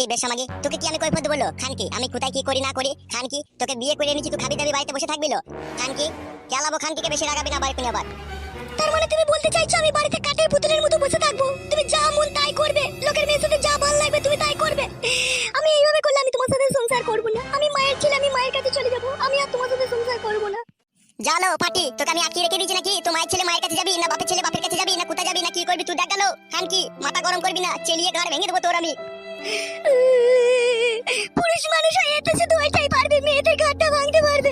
বেশ আমাকে তোকে কি আমি কৈফিয়ত বললো খানকি আমি কোথায় কি করি না করি খানকি তোকে বিয়ে করে এনেছি তুই খাবি দাবি বাড়িতে বসে থাকবিলো খানকি কেলাবো খানকিকে বেশি রাগাবি না বাড়ি কোনে আবার। তার মানে তুমি বলতে চাইছো আমি বাড়িতে কাঠের পুতুলের মতো বসে থাকবো, তুমি যা মন তাই করবে, লোকের মেয়ের সাথে যা ভালো লাগবে তুমি তাই করবে? আমি এইভাবে করলে আমি তোমার সাথে সংসার করব না, আমি মায়ের ছেলে, আমি মায়ের কাছে চলে যাব, আমি আর তোমার সাথে সংসার করব না। জানো পাটি তোকে আমি আটকে রেখে দিয়েছি নাকি? তো মায়ের ছেলে মায়ের কাছে যাবি না বাপের ছেলে বাপের কাছে যাবি না কোথায় যাবি না কি করবি তুই দেখ গেল খানকি মাথা গরম করবি না চেলিয়ে ঘাড় ভেঙে দেবো তোর আমি। পুরুষ মানুষ হয়ে তো শুধু ওইটাই পারবে, মেয়েদের ঘাটটা ভাঙতে পারবে।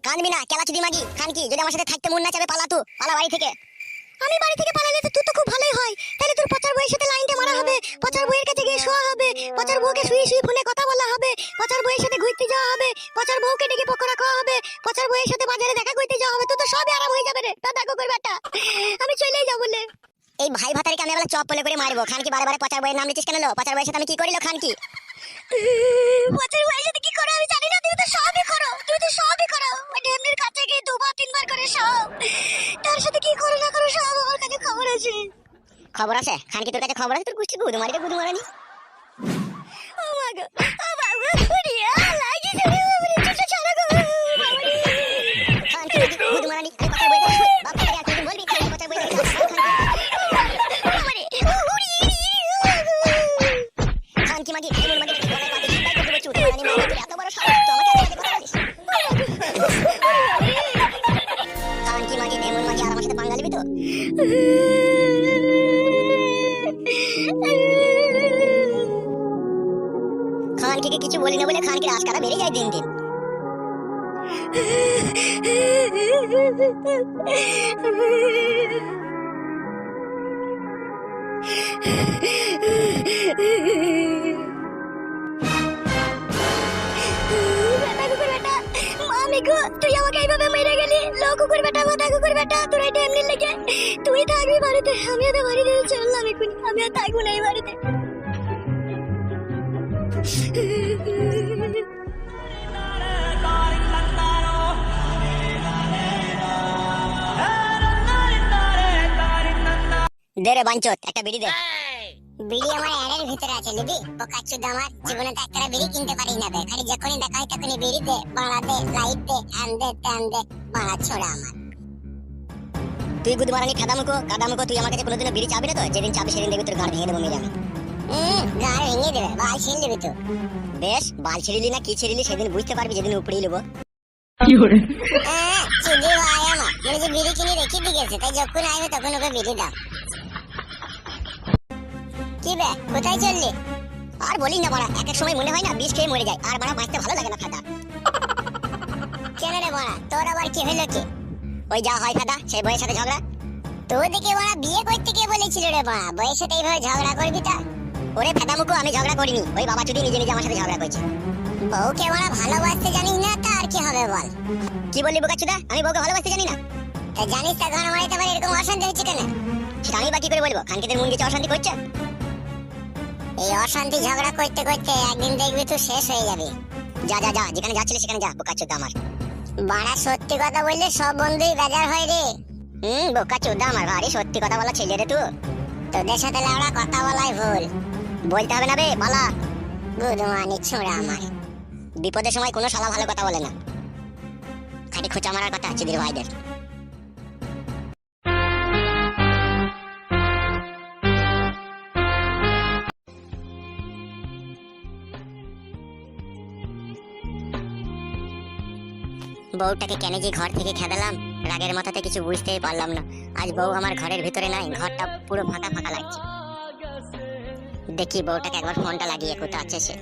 কাঁদবি না কেলা চুদি মাগি খানকি যদি আমার সাথে থাকতে মন না চাবে পালা তুই পালা বাড়ি থেকে। আমি বাড়ি থেকে পালালে তো তুই তো খুব ভালোই হয়, তাহলে তোর পচার বউয়ের সাথে লাইনটা মারা হবে, পচার বউয়ের কাছে গিয়ে শোয়া হবে, পচার বউকে শুয়ে শুয়ে ফোনে কথা বলা হবে, পচার বউয়ের সাথে ঘুরতে যাওয়া হবে, পচার বউকে ডেকে পকোড়া খাওয়া হবে, পচার বউয়ের সাথে বাজারে দেখা করতে যাওয়া হবে, তো তো সবই আরাম হয়ে যাবে রে। তা দেখো করবে একটা, আমি চলেই যাবো বলে। এই ভাই ভাতারিকে আমি বলে চপ পলে করে মারবো খানকি বারে বারে পচার বইয়ের নাম নিচ্ছিস কেন? পচার বইয়ের সাথে আমি কি করিল খানকি? পচার বউয়ের সাথে কি করো আমি জানি না, তুমি তো সবই করো, তুমি তো সবই করো, ওই ঢেমনির কাছে গিয়ে দুবার তিনবার করে সব, তার সাথে কি করো না করো সব আমার কাছে খবর আছে। খবর আছে খানকি তোর কাছে খবর আছে? তোর গুষ্টি গুদু মারি গুদু মারানি। ও মা গো, ও বাবা উড়িয়া লাগি রে বাবা ছোট ছাড়া গো বাবা খানকি গুদু মারানি আমি পচার বইয়ের বাপ থেকে আর তুই বলবি খানকি পচার বইয়ের খানকি মাগি এমন মাগি কি বলে পাতি তাই করতে বলছি তুই মারানি মাগি এত বড় সাহস তো আমাকে আগে কথা বলিস। খানকি মাগি এমন মাগি আর আমার সাথে পাঙ্গা নিবি তো? খানকিকে কিছু বলি না বলে খানকির আশকারা বেড়ে যায় দিন দিন। তুই আমাকে এইভাবে মেরে গেলি, লোক কুকুর বেটা মাথা কুকুর বেটা, তোর এটা এমনি লেগে তুই থাকবি বাড়িতে, আমি আর বাড়িতে চললাম এক্ষুনি, আমি আর থাকবো না এই বাড়িতে। দে রে বাঞ্চত একটা বিড়ি দে। বিড়ি আমার এর ভিতরে আছে নিবি? পোকাচুদ আমার জীবনে তো একটা বিড়ি কিনতে পারি না বে, খালি যখনই দেখা হয় তখনই বিড়ি দে, বাড়া দে, লাইট দে, হ্যান দে, ত্যান দে, বাড়া ছোড়া আমার। তুই গুদ মারানি খাদামুকো কাদামুকো তুই আমার কাছে কোনোদিনও বিড়ি চাবি না তো? যেদিন চাবি সেদিন দেখবি তোর গাড় ভেঙে দেবো মেরে আমি। গাড় ভেঙে দেবে, বাল ছিঁড়ে দিবি তো। বেশ বাল ছিড়িলি না কি ছিড়িলি সেদিন বুঝতে পারবি যেদিন উপড়ে নেবো। চুদি ভাই আমার মানে যে বিড়ি কিনে রেখে দিয়ে গেছে, তাই যখন আসবে তখন ওকে বিড়ি দাও। কি বে কোথায় চললি? আর বলিস না বড়া, এক এক সময় মনে হয় না বিষ খেয়ে মরে যায়, আর বড়া বাঁচতে ভালো লাগে না ফাদা। কেন রে বড়া, তোর আবার কি হলো কি? ওই যা হয় ফাদা সেই বইয়ের সাথে ঝগড়া। তোর দিকে বড়া বিয়ে করতে কে বলেছিল রে বড়া? বইয়ের সাথে এইভাবে ঝগড়া করবি তা? ওরে ফাদামুকো আমি ঝগড়া করিনি, ওই বাবা চুদি নিজে নিজে আমার সাথে ঝগড়া করছে। বউকে বড়া ভালোবাসতে জানিস না তা আর কি হবে বল? কি বললি বোকাচুদা? আমি বউকে ভালোবাসতে জানি না? তা জানিস তা ঘর মারিতে পারে এরকম অশান্তি হচ্ছে কেন? সেটা আমি বা কি করে বলবো? খানকিদের মন গেছে অশান্তি করছে। এই অশান্তি ঝগড়া করতে করতে একদিন দেখবি তুই শেষ হয়ে যাবি। যা যা যা যেখানে যাচ্ছিলি সেখানে যা বোকাচুদা আমার। বাড়া সত্যি কথা বললে সব বন্ধুই বেজার হয় রে। বোকাচুদা আমার ভারী সত্যি কথা বলা ছেলে রে তুই। তোদের সাথে লাউড়া কথা বলাই ভুল। বলতে হবে না বে পালা। গুদমানি ছোড়া আমার। বিপদের সময় কোনো শালা ভালো কথা বলে না, খালি খোঁচা মারার কথা চুদির ভাইদের। বউটাকে কেন যে ঘর থেকে খেদালাম, রাগের মাথাতে কিছু বুঝতেই পারলাম না। আজ বউ আমার ঘরের ভিতরে নাই, ঘরটা পুরো ফাঁকা ফাঁকা লাগছে। দেখি বউটাকে একবার ফোনটা লাগিয়ে কোথা আছে সে।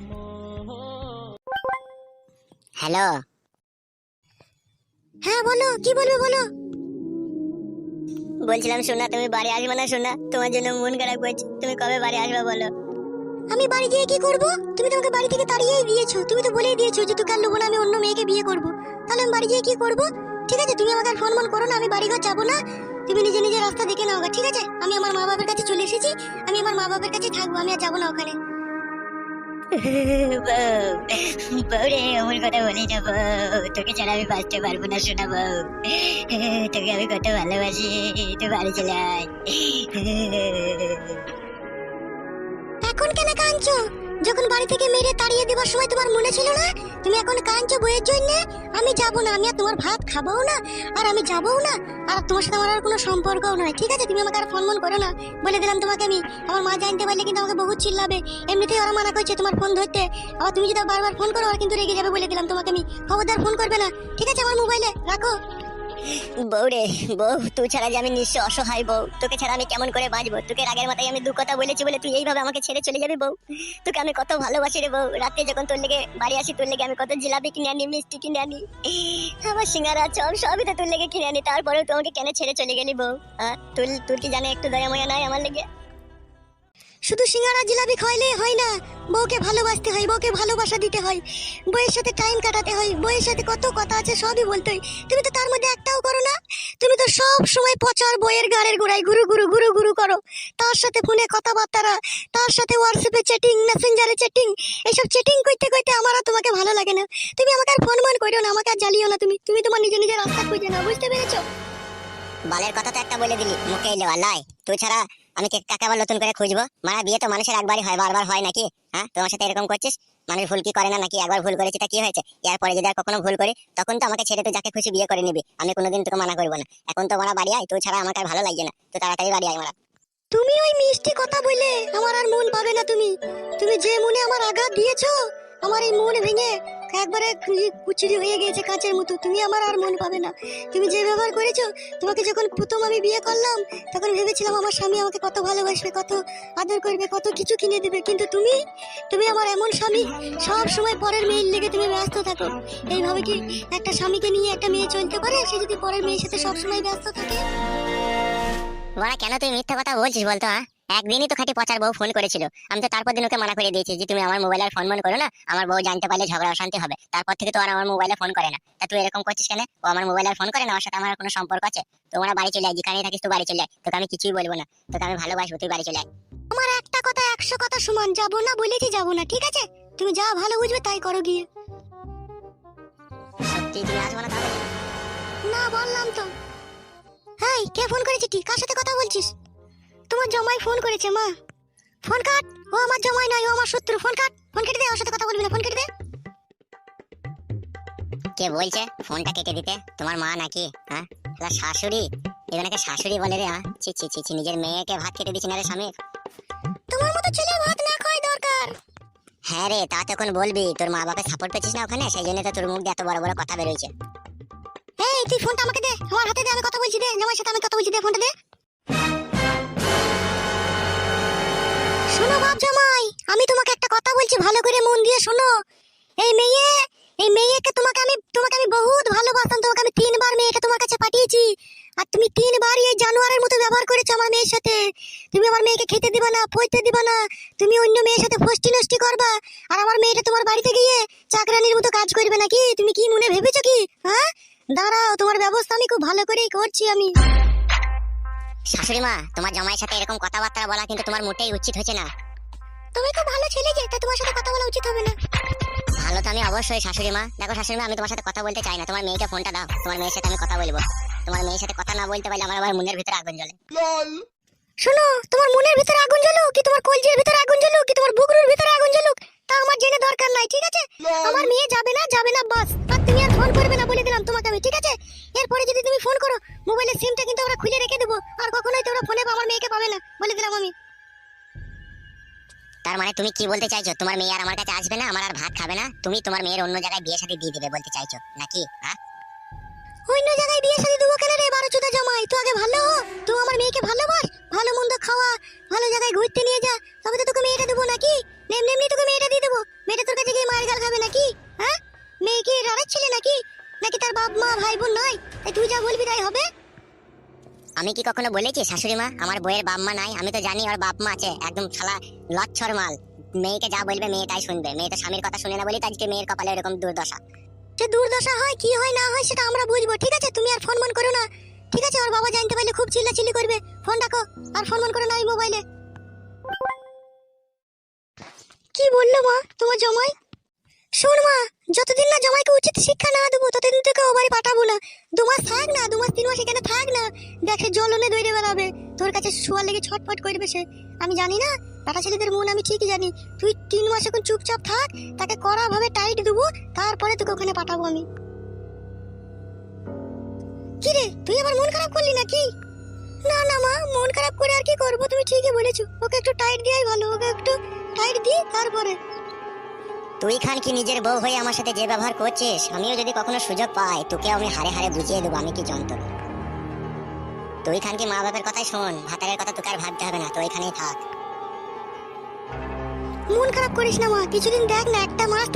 হ্যালো। হ্যাঁ বলো, কি বলবে বলো। বলছিলাম শোনা তুমি বাড়ি আসবে না? শোনা তোমার জন্য মন খারাপ করছে, তুমি কবে বাড়ি আসবে বলো? আমি বাড়ি গিয়ে কি করব? তুমি তো আমাকে বাড়ি থেকে তাড়িয়েই দিয়েছো, তুমি তো বলেই দিয়েছো যে তোকে আর লোবো না, আমি অন্য মেয়েকে বিয়ে করব। তাহলে আমি বাড়ি গিয়ে কি করব? ঠিক আছে তুমি আমাকে আর ফোন মন করো না, আমি বাড়ি ঘর যাবো না, তুমি নিজে নিজে রাস্তা দেখে নাও। ঠিক আছে আমি আমার মা বাবার কাছে চলে এসেছি, আমি আমার মা বাবার কাছে থাকবো, আমি আর যাবো না ওখানে। বউরে অমন কথা বলে না বউ, তোকে ছাড়া আমি বাঁচতে পারবো না শোনা বউ, তোকে আমি কত ভালোবাসি, তুই বাড়ি চলে আয়। এখন কেন কাঁদছো? যখন বাড়ি থেকে মেরে তাড়িয়ে দেবার সময় তোমার মনে ছিল না? তুমি এখন কাঁদছো বইয়ের জন্য? আমি যাব না, আমি আর তোমার ভাত খাবও না, আর আমি যাবও না, আর তোমার সাথে আমার আর কোনো সম্পর্কও নয়, ঠিক আছে? তুমি আমাকে আর ফোন করো না, বলে দিলাম তোমাকে আমি। আমার মা জানতে পারলে কিন্তু আমাকে বহুত চিল্লাবে। এমনিতেই ওরা মানা করছে তোমার ফোন ধরতে, আবার তুমি যদি বারবার ফোন করো আর কিন্তু রেগে যাবে, বলে দিলাম তোমাকে আমি। খবরদার ফোন করবে না, ঠিক আছে? আমার মোবাইলে রাখো। বউ রে বউ, তুই ছাড়া যে আমি নিঃস্ব অসহায় বউ, তোকে ছাড়া আমি কেমন করে বাঁচবো? তোকে রাগের মাথায় আমি দু কথা বলেছি বলে তুই এইভাবে আমাকে ছেড়ে চলে যাবি বউ? তোকে আমি কত ভালোবাসি রে বউ। রাতে যখন তোর লেগে বাড়ি আসি, তোর লেগে আমি কত জিলাপি কিনে আনি, মিষ্টি কিনে আনি, আমার সিঙ্গারা চপ সবই তো তোর লেগে কিনে আনি। তারপরেও তুই আমাকে কেন ছেড়ে চলে গেলি বউ? তোর কি জানে একটু দয়া ময়া নাই আমার লেগে? শুধু সিঙ্গারা জিলাপি খাইলেই হয় না, বউকে ভালোবাসতে হয়, বউকে ভালোবাসা দিতে হয়, বউয়ের সাথে টাইম কাটাতে হয়, বউয়ের সাথে কত কথা আছে সবই বলতে হয়। তুমি তো তার মধ্যে একটাও করো না। তুমি তো সব সময় পচার বইয়ের গাড়ের গোড়ায় গুরু গুরু গুরু গুরু করো। তার সাথে ফোনে কথাবার্তা, তার সাথে হোয়াটসঅ্যাপে চ্যাটিং, মেসেঞ্জারে চ্যাটিং, এইসব চ্যাটিং করতে করতে আমার আর তোমাকে ভালো লাগে না। তুমি আমাকে আর ফোন করো না, আমাকে আর জ্বালিও না। তুমি তোমার নিজে নিজের রাস্তা খুঁজে নাও, বুঝতে পেরেছো? বালের কথা তো একটা বলে দিলি, মুখে এলো আল্লাহ। তুই ছাড়া আমি কাকে আবার নতুন করে খুঁজবো? মারা বিয়ে তো মানুষের একবারই হয়, বারবার হয় নাকি? তোমার সাথে এরকম করছিস? মানুষ ভুল কি করে না নাকি? একবার ভুল করেছি তা কি হয়েছে? এরপরে যদি আর কখনো ভুল করি, তখন তো আমাকে ছেড়ে তুই যাকে খুশি বিয়ে করে নিবি, আমি কোনোদিন তোকে মানা করবো না। এখন তো মারা বাড়ি আয়, তুই ছাড়া আমাকে আর ভালো লাগছে না, তো তাড়াতাড়ি বাড়ি আয় মারা। তুমি ওই মিষ্টি কথা বলে আমার আর মন পাবে না। তুমি যে মনে আমার আঘাত দিয়েছো, আমার এই মন ভেঙে একবারে কুচুরি হয়ে গেছে কাঁচের মতো। তুমি আমার আর মন পাবে না। তুমি যে ব্যবহার করেছো, তোমাকে যখন প্রথম আমি বিয়ে করলাম তখন ভেবেছিলাম আমার স্বামী আমাকে কত ভালোবাসবে, কত আদর করবে, কত কিছু কিনে দেবে। কিন্তু তুমি আমার এমন স্বামী, সব সময় পরের মেয়ের লেগে তুমি ব্যস্ত থাকো। এইভাবে কি একটা স্বামীকে নিয়ে একটা মেয়ে চলতে পারে? সে যদি পরের মেয়ের সাথে সব সময় ব্যস্ত থাকে। ওরা কেন তুই মিথ্যা কথা বলছিস বলতো? একদিনই তো খাটি পচার বউ ফোন করেছিল, আমি তো তারপর দিন ওকে মানা করে দিয়েছি যে তুমি আমার মোবাইলে আর ফোন করো না, আমার বউ জানতে পারলে ঝগড়া অশান্তি হবে। তারপর থেকে তো আর আমার মোবাইলে ফোন করে না। তা তুই এরকম করছিস কেন? ও আমার মোবাইলে আর ফোন করে না, ওর সাথে আমার কোনো সম্পর্ক আছে? তোমরা বাড়ি চলে আয়, যেখানে থাকিস তো বাড়ি চলে আয়, তোকে আমি কিছুই বলবো না, তোকে আমি ভালোবাসবো, তুই বাড়ি চলে আয়। আমার একটা কথা 100 কথা সমান, যাবো না বলেছি যাবো না, ঠিক আছে? তুমি যা ভালো বুঝবে তাই করো গিয়ে। সত্যি তুমি আসবো না তাহলে? না বললাম তো। হেই, কে ফোন করেছে? কি কার সাথে কথা বলছিস? তোমার জামাই ফোন করেছে মা। Phone cut. ও আমার জামাই নয়, ও আমার শত্রু। ফোন কাট, ফোন কেটে দে, ওর সাথে কথা বলবি না, ফোন কেটে দে। কে বলছে ফোনটা কেটে দিতে? তোমার মা নাকি? শাশুড়ি? এখানে শাশুড়ি বলে রে? ছি ছি ছি ছি, নিজের মেয়েকে ভাত খেতে দিচ্ছি না রে স্বামী। তোমার মতো ছেলে ভাত না খাওয়াই দরকার। হ্যাঁ রে, তা তখন বলবি, তোর মা বাপের সাপোর্ট পেয়েছিস না ওখানে, সেই জন্য তো তোর মুখ দিয়ে এত বড় বড় কথা বেরোইছে। এই তুই ফোনটা আমাকে দে, আমার হাতে দে, আমি কথা বলছি। দে, জামাইয়ের সাথে আমি কথা বলছি, দে ফোনটা দে। শোনো বাপ জামাই, আমি তোমাকে একটা কথা বলছি, ভালো করে মন দিয়ে শোনো। এই মেয়েকে তোমাকে আমি বহুত ভালোবাসতাম। তোমাকে আমি 3 বার মেয়েকে তোমার কাছে পাঠিয়েছি, আর তুমি 3 বারই এই জানোয়ারের মতো ব্যবহার করেছো আমার মেয়ের সাথে। তুমি আমার মেয়েকে খেতে দিবা না, পইতে দিবা না, তুমি অন্য মেয়ের সাথে ফষ্টি নষ্টি করবা, আর আমার মেয়েটা তোমার বাড়িতে গিয়ে চাকরানির মতো কাজ করবে নাকি? তুমি কি মনে ভেবেছো কি? দাঁড়াও, তোমার ব্যবস্থা আমি খুব ভালো করেই করছি আমি। শাশুড়ি মা, তোমার জামাইয়ের সাথে এরকম কথাবার্তা বলা কিন্তু তোমার মোটেই উচিত হচ্ছে না। তুমি খুব ভালো ছেলে, যে তাই তোমার সাথে কথা বলা উচিত হবে না। ভালো তো আমি অবশ্যই শাশুড়ি মা। দেখো শাশুড়ি মা, আমি তোমার সাথে কথা বলতে চাই না, তোমার মেয়েকে ফোনটা দাও, তোমার মেয়ের সাথে আমি কথা বলবো। তোমার মেয়ের সাথে কথা না বলতে পারলে আমার আবার মনের ভিতরে আগুন জ্বলে। শোনো, তোমার মনের ভিতরে আগুন জ্বলুক, কি তোমার কলজের ভিতরে আগুন জ্বলুক, কি তোমার বুকরুর ভিতরে আগুন জ্বলুক, তা আমার জেনে দরকার নাই, ঠিক আছে? আমার মেয়ে যাবে না বাস। আর তুমি আর ফোন করবে না বলে দিলাম তোমাকে আমি, ঠিক আছে? এরপরে যদি তুমি ফোন করো, মোবাইলের সিমটা কিন্তু আমরা খুলে রেখে দেবো, আর কখনোই তোমরা ফোনে আমার মেয়েকে পাবে না, বলে দিলাম আমি। তার মানে তুমি কি বলতে চাইছো? তোমার মেয়ে আর আমার কাছে আসবে না, আমার আর ভাত খাবে না, তুমি তোমার মেয়ের অন্য জায়গায় বিয়ে শাদী দিয়ে দিবে বলতে চাইছো নাকি? অন্য জায়গায় বিয়ে শাদী দেবো কেন রে বারোচোদা জামাই? তুই আগে ভালো হ, তুই আমার মেয়েকে ভালোবাস, ভালো মন্দ খাওয়া, ভালো জায়গায় ঘুরতে নিয়ে যা, তবে তো তোকে মেয়েটা দেবো নাকি? এমনি তোকে মেয়েটা দিয়ে দেবো। মেয়েটা তোর কাছে গিয়ে মায়ের গাল খাবে নাকি? মেয়ে কি রাড়ার ছেলে নাকি? নাকি তার বাপ মা ভাই বোন নাই? তাই তুই যা বলবি তাই হবে। আমি কি কখনো বলেছি শাশুড়ি মা আমার বইয়ের বাপ মা নাই? আমি তো জানি ওর বাপ মা আছে, একদম শালা লচ্ছর মাল। মেয়েকে যা বলবে মেয়ে তাই শুনবে, মেয়ে তো স্বামীর কথা শুনে না বলি আজকে মেয়ের কপালে এরকম দুর্দশা। যে দুর্দশা হয় কি হয় না হয় সেটা আমরা বুঝবো, ঠিক আছে? তুমি আর ফোন করো না, ঠিক আছে? ওর বাবা জানতে পারলে খুব চিল্লাচিল্লি করবে। ফোন রাখো, আর ফোন করো না ওই মোবাইলে। কি বললো মা তোমার জামাই? শোন মা, যতদিন না জামাইকে উচিত শিক্ষা না দেবো ততদিন তোকে ও বাড়ি পাঠাবো না। 2 মাস থাক না, 2 মাস 3 মাস এখানে থাক না, দেখে জ্বলনে দৌড়ে বেড়াবে, তোর কাছে শোয়ার লেগে ছটফট করবে সে। আমি জানি না বেটা ছেলেদের মন আমি ঠিকই জানি। তুই 3 মাস এখন চুপচাপ থাক, তাকে কড়া ভাবে টাইট দেবো, তারপরে তোকে ওখানে পাঠাবো আমি। কি রে, তুই আবার মন খারাপ করলি নাকি? না না মা, মন খারাপ করে আর কি করবো, তুমি ঠিকই বলেছো। ওকে একটু টাইট দেওয়াই ভালো, ওকে একটু টাইট দিই তারপরে। তুই খান কি নিজের বউ হয়ে আমার সাথে যে ব্যবহার করছিস, আমিও যদি কখনো সুযোগ পাই তোকে আমি হারে হারে বুঝিয়ে দেবো আমি কি যন্ত্র। তুই খান কি মা বাবার কথাই শোন, ভাতারের কথা তোকে আর ভাবতে হবে না, তো এখানেই থাক। মন খারাপ করিস না মা, কিছুদিন দেখ না, একটা মাস